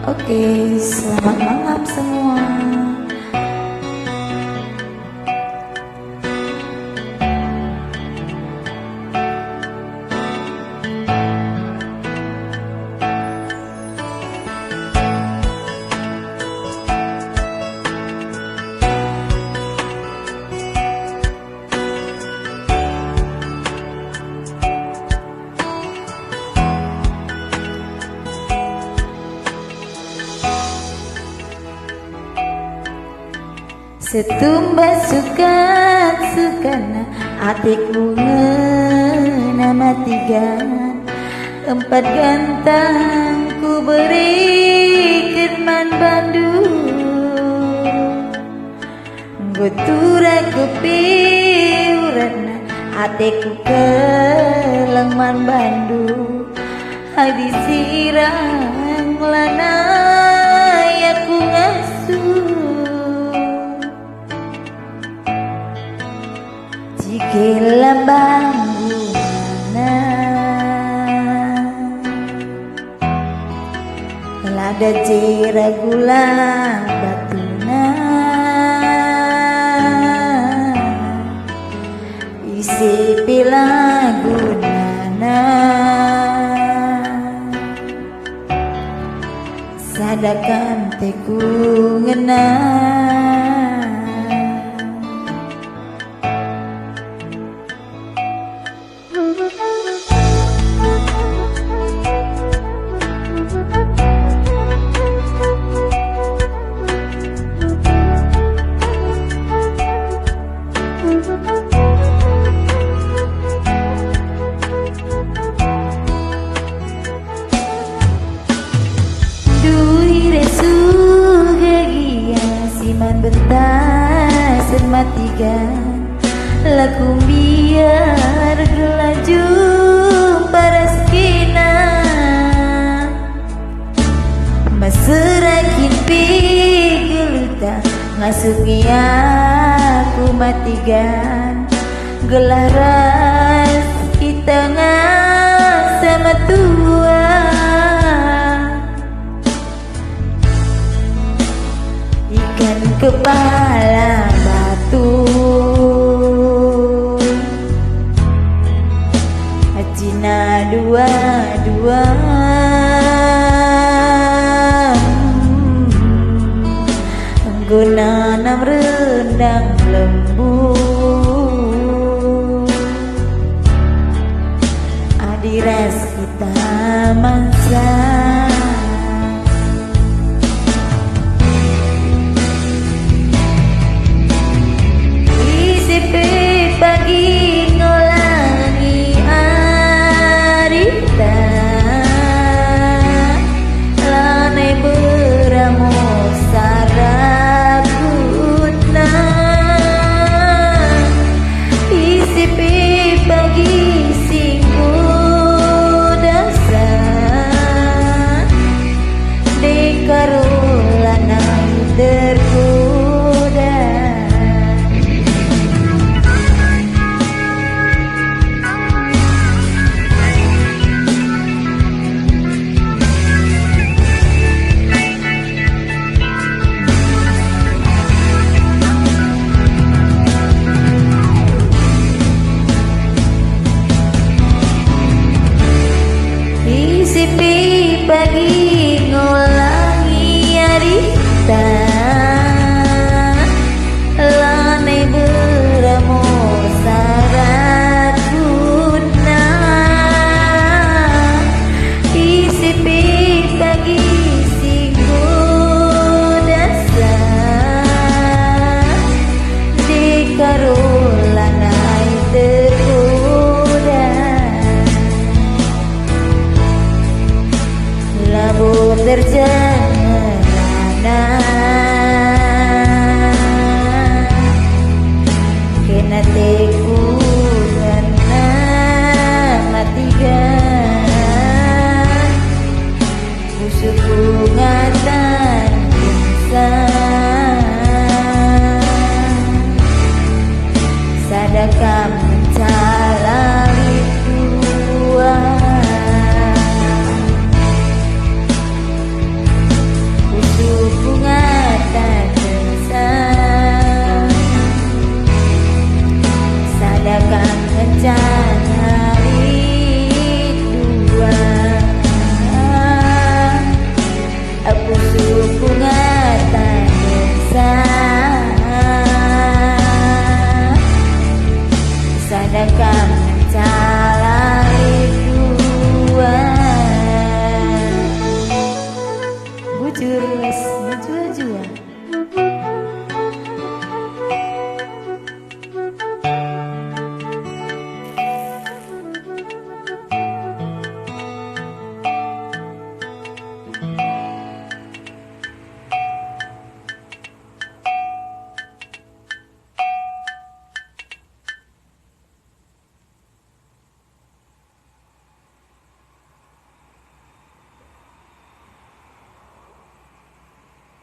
Oke, selamat malam semua. Setumbas sukan hatiku ngena matigan, empat gantang ku berikan man Bandung, gutura kepiuran hatiku kelang man Bandung, hadis sirang lanai aku ngasuh. Lambang guna lada jera gula batuna isi pilagunana sadakan teku ngena. Bentasan matigan laku biar gelaju paras kina maserakin pigeluta ngasuki aku matigan gelaras kita sama tua ikan kepala batu Cina dua-dua guna nam rendang lembu adiras kita mangsa. Pagi ngolangi arita lanai beramo sarabutna isi pagi singgu dasar dekarulana tergoda. Pagi ngolangi arita lanai beramo saratuna isi pagi singgu dasar di karulanai tergoda labu terjana kena teku ngena matigan musuhku ngatan insan sadakam mencalari Tuhan ada